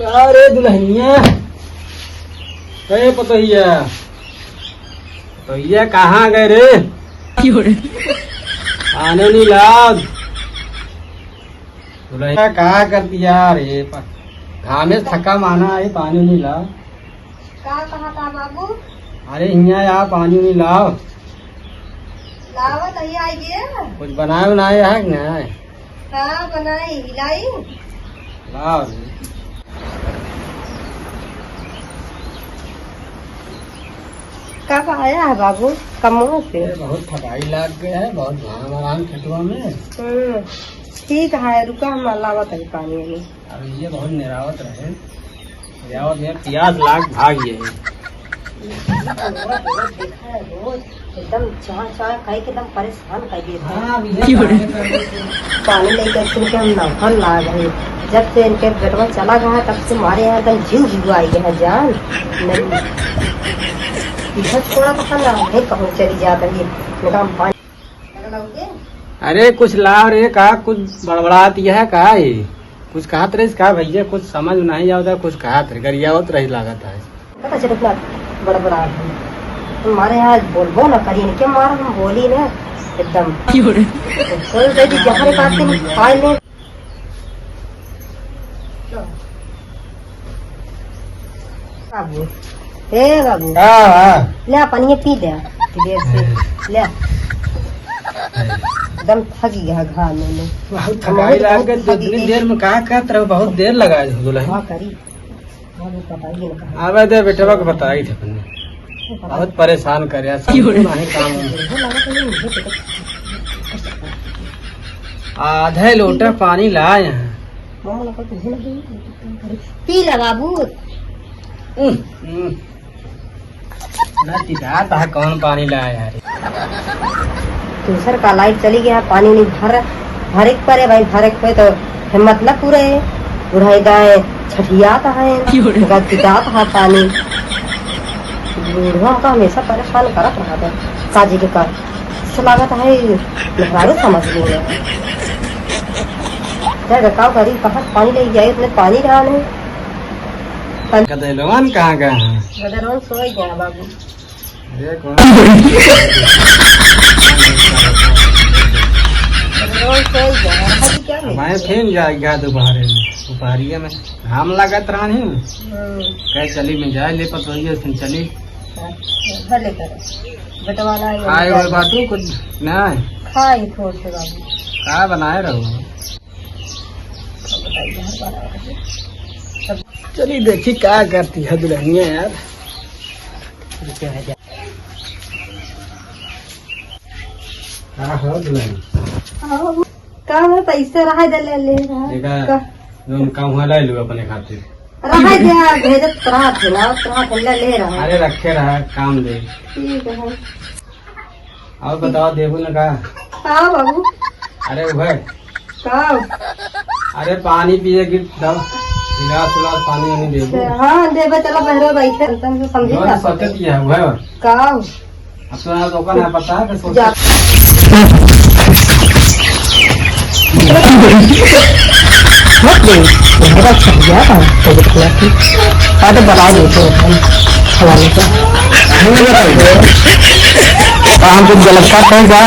अरे दुल्हनिया, अरे पतोहिया पतोहिया कहाँ गए रे? आने नहीं लाद। दुल्हनिया कहाँ करती यार? ये घाम में थका माना है, पानी नहीं लाओ। कहाँ था बाबू? अरे यहाँ यार पानी नहीं लाओ। लावत ही आइए। कुछ बनाए बनाए है कि नहीं? हाँ बनाई हिलाई। लाओ। कब आया है बाबू? कमों से। बहुत थकाई लग गया है, बहुत घाम आराम खेतवा में। ठीक है, रुका हम लावत है पानी में। अरे ये बहुत निरावत रहे, निरावत में प्यास लाग भाग ये है। देखा है रोज एकदम चाह चाह खाई के एकदम परेशान कर दिए थे। पानी नहीं कर के हम नौकर ला गए। जब से इनके बेटवा चला गया है तब से हमारे यहाँ एकदम जीव जीव आई गया है जान। नहीं थोड़ा पसंद नहीं कहूँ चली जाता है। पानी अरे कुछ लाओ रे, कहा कुछ बड़बड़ात यह है कहा है? कुछ कहत रही कहा भैया? कुछ समझ नहीं आता, कुछ कहत रही गरियावत रही लागत है। पता चल बड़बड़ा हमारे यहाँ बोलबो न करी इनके मार हम बोली न एकदम जहर काटते खाए ले। बाबू हे बाबू ले पानी पी ले देर से ले। एकदम थकी गया घाम में। बहुत थकाई लाग गई। इतनी देर में कहा कहत रहो? बहुत देर लगा दुल्हन। हाँ करी आवे दे बेटवा को बताई थे अपने, बहुत परेशान करे काम। आधे लोटा पानी ला यहाँ पी ले बाबू। था कौन पानी लाया यार? दूसर का लाइट चली गया, पानी नहीं भरे पर है भाई। भरे पे तो हिम्मत न पूरे बुढ़ाई गाय छठियाता है पिटाता है पानी। बूढ़ा का हमेशा परेशान करत रहा था काजी के कर लागत है लहरारू समझ लिया। रकाव करी कहा पानी ले जाए इतने पानी रहा नहीं। गदलोन कहाँ गए हैं? गदलोन सो गया बाबू। मैं फिर जाएगा दोपहर में, दोपहरिया में घाम लागत रहा नहीं। कह चली में जाए ले पतोहिया फिर चली खाए हुए बातू कुछ नहीं खाए थोड़ से बाबू। क्या बनाए रहो? चली देखी क्या करती है दुल्हनिया यार। हाँ हो दुल्हन काम है पैसे रहा दे ले ले रहा काम हुआ ले लो अपने खातिर रहा दे भेजत रहा थे ना रहा ले रहा। अरे रखे रहा काम दे। ठीक है और बताओ देबू ने कहा? हाँ बाबू। अरे वह कब? अरे पानी पिए गिर गिलास उलास पानी नहीं देबू? हाँ देवे चलो बहरो बैठे समझी ना सोचत है वह कब अपना दुकान है पता है सोच बना देते हम कुछ गलत बात है क्या?